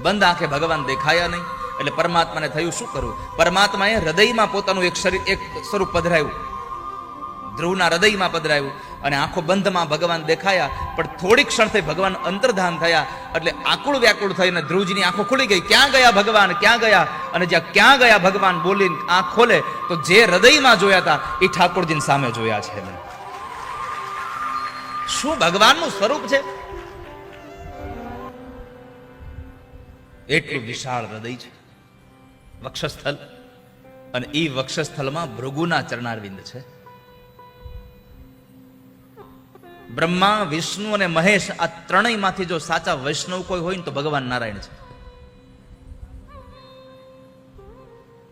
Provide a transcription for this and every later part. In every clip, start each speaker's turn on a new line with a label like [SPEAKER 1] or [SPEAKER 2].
[SPEAKER 1] બંધ આંખે ભગવાન દેખાયા નહીં. એટલે પરમાત્માને થયું શું કરવું? પરમાત્માએ હૃદયમાં પોતાનું એક સ્વરૂપ પધરાયું, ધ્રુવના હૃદયમાં પધરાયું અને આંખો બંધમાં ભગવાન દેખાયા. પણ થોડીક ક્ષણ થઈ ભગવાન અંતર્ધાન થયા એટલે આકુળ વ્યાકુળ થઈને ધ્રુવજીની આંખો ખુલી ગઈ. ક્યાં ગયા ભગવાન, ક્યાં ગયા? અને જ્યાં ક્યાં ગયા ભગવાન બોલીને આંખ ખોલે તો જે હૃદયમાં જોયા હતા એ ઠાકોરજીની સામે જોયા છે. શું ભગવાનનું સ્વરૂપ છે! એટલું વિશાળ હૃદય છે, વક્ષસ્થલ, અને એ વક્ષસ્થલમાં ભૃગુના ચરણારવિંદ છે. બ્રહ્મા, વિષ્ણુ અને મહેશ આ ત્રણેયમાંથી જો સાચા વૈષ્ણવ કોઈ હોય ને તો ભગવાન નારાયણ છે.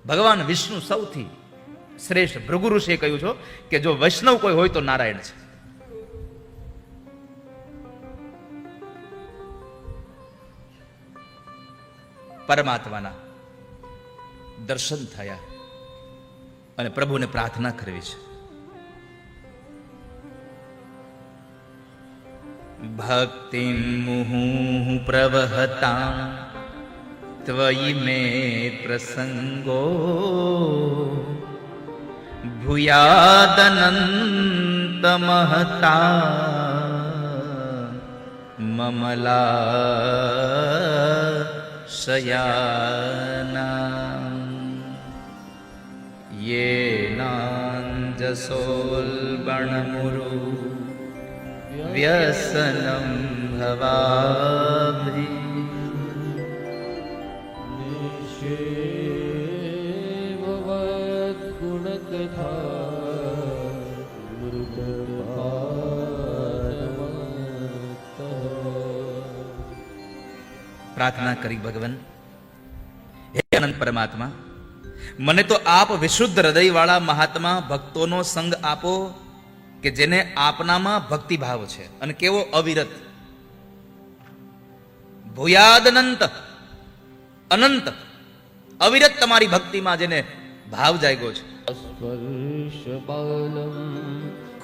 [SPEAKER 1] ભગવાન વિષ્ણુ સૌથી શ્રેષ્ઠ. ભૃગુ ઋષિએ કહ્યું છે કે જો વૈષ્ણવ કોઈ હોય તો નારાયણ છે. પરમાત્માના દર્શન થયા અને પ્રભુને પ્રાર્થના કરવી છે. ભક્તિમ મુહુ પ્રવહતા ત્વયિ મે પ્રસંગો ભૂયાદનંત મહતા મમલા શયાના યેનાંજસોલ્બણમુરુ વ્યસનમ ભવાભિ
[SPEAKER 2] નિષેવવદ ગુણકથા
[SPEAKER 1] પ્રાર્થના કરી, ભગવાન હે અનંત પરમાત્મા, મને તો આપ વિશુદ્ધ હૃદય વાળા મહાત્મા ભક્તોનો સંગ આપો કે જેને આપનામાં ભક્તિભાવ છે અને કેવો અવિરત. ભૂયાદનંત, અનંત અવિરત તમારી ભક્તિમાં જેને ભાવ જાગ્યો છે.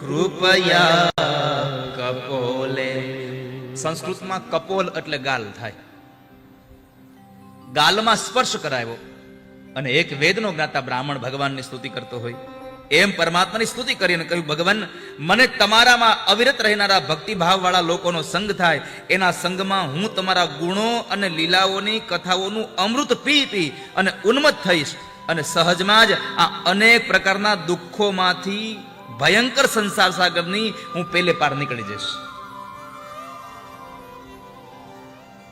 [SPEAKER 1] કૃપયા કપોલે. સંસ્કૃતમાં કપોલ એટલે ગાલ થાય. ગાલમાં સ્પર્શ કરાયો અને એક વેદનો જ્ઞાતા બ્રાહ્મણ ભગવાનની સ્તુતિ કરતો હોય એમ પરમાત્માની સ્તુતિ કરીને કહ્યું, ભગવાન મને તમારામાં અવિરત રહેનારા ભક્તિભાવ વાળા લોકોનો સંગ થાય, એના સંગમાં હું તમારા ગુણો અને લીલાઓની કથાઓનું અમૃત પી પી અને ઉન્મત્ત થઈશ અને સહજમાં જ આ અનેક પ્રકારના દુઃખોમાંથી ભયંકર સંસાર સાગરની હું પેલે પાર નીકળી જઈશ.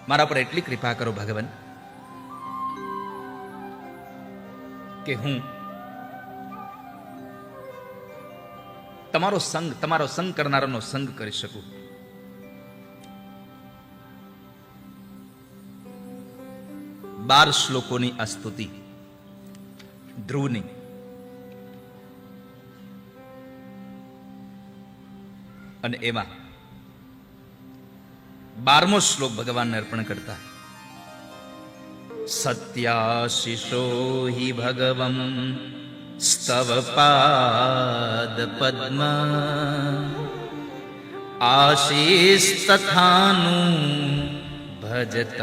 [SPEAKER 1] મારા પર એટલી કૃપા કરો ભગવાન કે હું તમારો સંગ કરનારાનો સંગ કરી શકું. બાર શ્લોકોની આ સ્તુતિ ધ્રુવની. અને એમાં 12મો શ્લોક ભગવાનને અર્પણ કરતા, સત્યાશિષો હિ ભગવં સ્તવ પાદ પદ્મ આશીષ તથાનું ભજત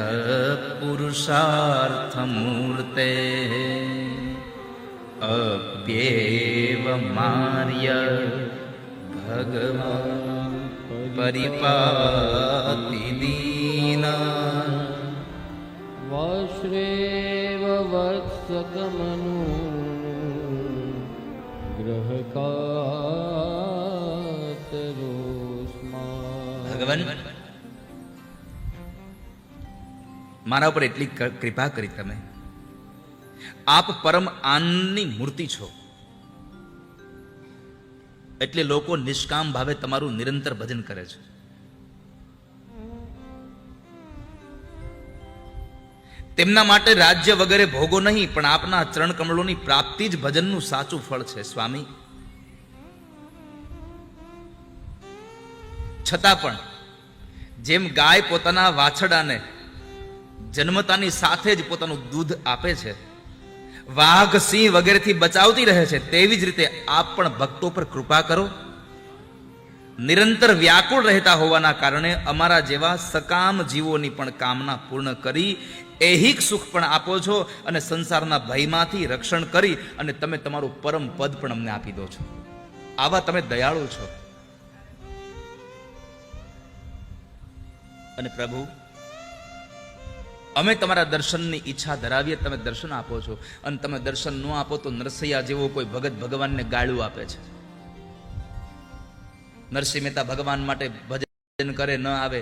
[SPEAKER 1] પુરુષાર્થ મૂર્તે અપ્યેવ માર્ય ભગવાન પરિપાતિ દીના
[SPEAKER 2] વાશ્રેવ વત્સકમનુ ગ્રહકાતરોસ્મા.
[SPEAKER 1] ભગવાન મારા ઉપર એટલી કૃપા કરી તમે. આપ પરમ આનંદની મૂર્તિ છો એટલે લોકો નિષ્કામ ભાવે તમારું નિરંતર ભજન કરે છે. તેમના માટે રાજ્ય વગેરે ભોગો નહીં, પણ આપના ચરણ કમળોની પ્રાપ્તિ જ ભજનનું સાચું ફળ છે. સ્વામી, છતાં પણ જેમ ગાય પોતાના વાછડાને જન્મતાની સાથે જ પોતાનું દૂધ આપે છે, વાઘ સિંહ વગેરેથી બચાવતી રહે છે, તેવી જ રીતે આપ પણ ભક્તો પર કૃપા કરો નિરંતર વ્યાકુળ રહેતા હોવાના કારણે અમારા જેવા સકામ જીવોની પણ કામના પૂર્ણ કરી ऐहिक सुख पण आपो छो અને સંસારના ભયમાંથી રક્ષણ કરી અને તમે તમારું પરમ પદ પણ અમને આપી દો છો. આવા તમે દયાળુ છો. અને પ્રભુ, અમે તમારા દર્શનની ઈચ્છા ધરાવીએ, તમે દર્શન આપો છો, અને તમે દર્શન ન આપો તો નરસૈયા જેવો કોઈ ભગત ભગવાનને ગાળું આપે છે. નરસિંહ મહેતા ભગવાન માટે ભજન કરે ન આવે,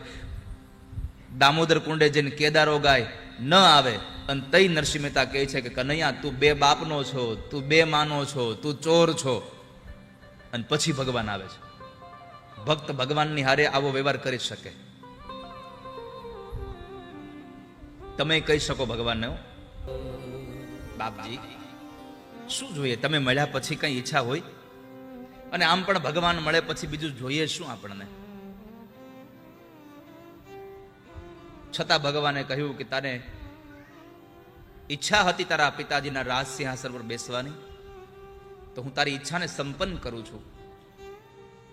[SPEAKER 1] દામોદર કુંડે જઈને કેદારો ગાય ન આવે, અને તઈ નરસિંહ મહેતા કહે છે કે કનૈયા તું બે બાપનો છો, તું બે માનો છો, તું ચોર છો, અને પછી ભગવાન આવે છે. ભક્ત ભગવાનની હારે આવો વ્યવહાર કરી શકે? તમે કહી શકો ભગવાનને, બાપજી શું જોઈએ? તમે મળ્યા પછી કઈ ઈચ્છા હોય? અને આમ પણ ભગવાન મળે પછી બીજું જોઈએ શું આપણને? છતાં ભગવાને કહ્યું કે તારે ઈચ્છા હતી તારા પિતાજીના રાજ સિંહાસન પર બેસવાની, તો હું તારી ઈચ્છાને સંપન્ન કરું છું.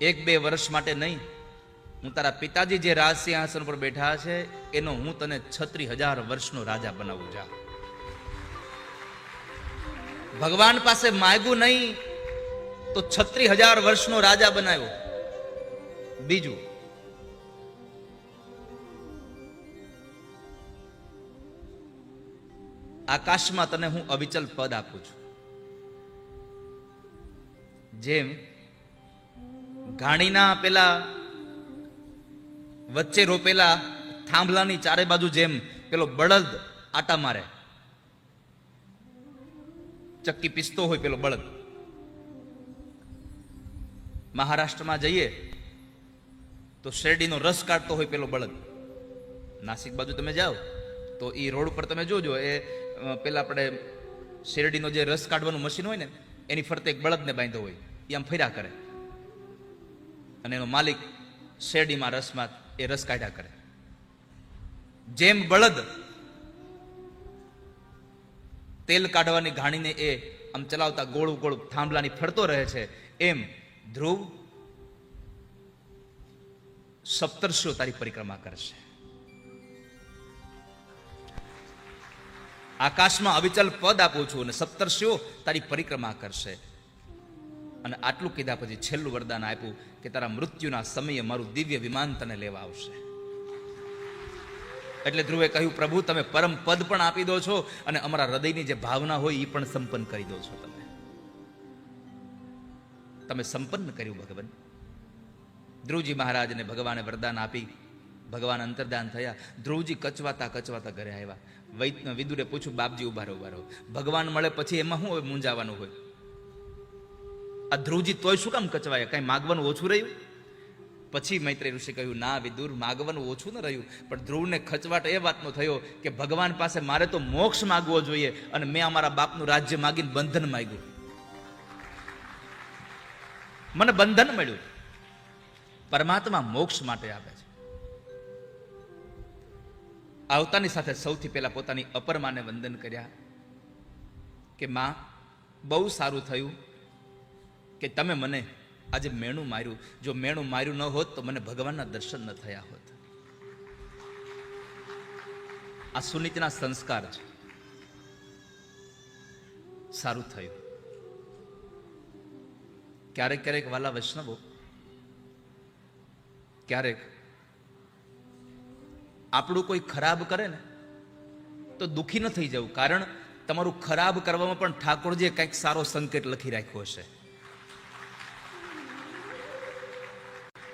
[SPEAKER 1] 1-2 વર્ષ માટે નહીં, હું તારા પિતાજી જે રાજ સિંહાસન પર બેઠા છે એનો હું તને 36,000 વર્ષનો રાજા બનાવું. જા. ભગવાન પાસે માગ્યું નહીં તો 36,000 વર્ષનો રાજા બનાવ્યો. બીજું, આકાશમાં તને હું અવિચલ પદ આપું છું. જેમ ઘાણીના પેલા વચ્ચે રોપેલા થાંભલાની ચારે બાજુ જેમ પેલો બળદ આટા મારે, ચક્કી પીસતો હોય પેલો બળદ. મહારાષ્ટ્રમાં જઈએ તો શેરડીનો રસ કાઢતો હોય પેલો બળદ. નાસિક બાજુ તમે જાઓ તો એ રોડ પર તમે જોજો, એ પેલા આપણે શેરડીનો જે રસ કાઢવાનું મશીન હોય ને એની ફરતે એક બળદને બાંધ્યો હોય, એ આમ ફર્યા કરે, અને એનો માલિક શેરડીમાં રસમાં એ રસ કાઢ્યા કરે. જેમ બળદ તેલ કાઢવાની ઘાણીને એ આમ ચલાવતા ગોળું ગોળું થાંભલાની ફરતો રહે છે, એમ ધ્રુવ સપ્તર્ષિઓ તારી પરિક્રમા કરશે. આકાશમાં અવિચલ પદ આપું છું અને સપ્તર્ષિઓ તારી પરિક્રમા કરશે. અને આટલું કીધા પછી છેલ્લું વરદાન આપ્યું કે તારા મૃત્યુના સમયે મારું દિવ્ય વિમાન તને લેવા આવશે. એટલે ધ્રુવે કહ્યું, પ્રભુ તમે પરમ પદ પણ આપી દો છો અને અમારા હૃદયની જે ભાવના હોય એ પણ સંપન્ન કરી દો છો. તમે સંપન્ન કર્યું ભગવાન. ધ્રુવજી મહારાજને ભગવાને વરદાન આપી, ભગવાન અંતર્ધાન થયા. ધ્રુવજી કચવાતા કચવાતા ઘરે આવ્યા. વિદુરે પૂછ્યું, બાપજી ઉભા રહો. ભગવાન મળે પછી એમાં શું હવે મૂંઝાવાનું હોય? આ ધ્રુવજી તોય શું કામ કચવાયા? કઈ માગવાનું ઓછું રહ્યું? પછી મૈત્રેય ઋષિ કહ્યું, ના વિદુર, માગવાનું ઓછું ન રહ્યું, પણ ધ્રુવને ખચવાટ એ વાતનો થયો કે ભગવાન પાસે મારે તો મોક્ષ માગવો જોઈએ, અને મેં અમારા બાપનું રાજ્ય માગીને બંધન માગ્યું. મને બંધન મળ્યું. પરમાત્મા મોક્ષ માટે આપે છે. આવતાની સાથે સૌથી પહેલા પોતાની અપર માને વંદન કર્યા કે માં, બહુ સારું થયું કે તમે મને આજે મેણું માર્યું. જો મેણું માર્યું ન હોત તો મને ભગવાનના દર્શન ન થયા હોત. આ સુનીતિના સંસ્કાર છે. સારું થયું. ક્યારેક ક્યારેક વાલા વૈષ્ણવો, ક્યારેક આપણું કોઈ ખરાબ કરે ને તો દુઃખી ન થઈ જવું, કારણ તમારું ખરાબ કરવામાં પણ ઠાકોરજીએ કંઈક સારો સંકેત લખી રાખ્યો હશે.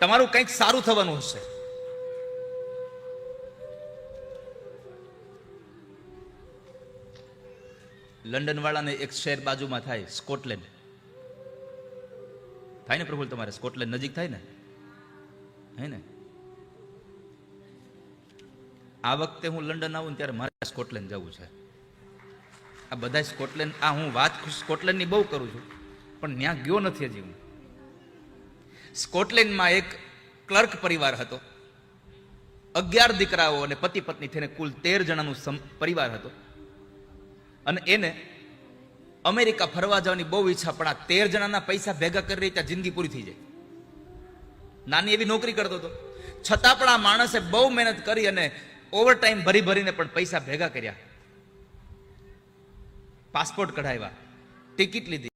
[SPEAKER 1] તમારું કંઈક સારું થવાનું હશે. લંડન વાળાને એક શહેર બાજુમાં થાય, સ્કોટલેન્ડ થાય ને પ્રભુ? તમારે સ્કોટલેન્ડ નજીક થાય ને, હે ને? આ વખતે હું લંડન આવું ને ત્યારે મારે સ્કોટલેન્ડ જવું છે. આ બધા સ્કોટલેન્ડ, આ હું વાત સ્કોટલેન્ડની બહુ કરું છું, પણ ત્યાં ગયો નથી હજી હું. સ્કોટલેન્ડમાં એક ક્લર્ક પરિવાર હતો. 11 દીકરાઓ અને પતિ પત્ની થઈને કુલ 13 જણાનું પરિવાર હતો. અને એને અમેરિકા ફરવા જવાની બહુ ઈચ્છા, પણ આ 13 જણાના પૈસા ભેગા કરી રહી ત્યાં જિંદગી પૂરી થઈ જાય. નાની એવી નોકરી કરતો હતો, છતાં પણ આ માણસે બહુ મહેનત કરી અને ઓવર ટાઈમ ભરી ભરીને પણ પૈસા ભેગા કર્યા, પાસપોર્ટ કઢાવ્યા, ટિકિટ લીધી.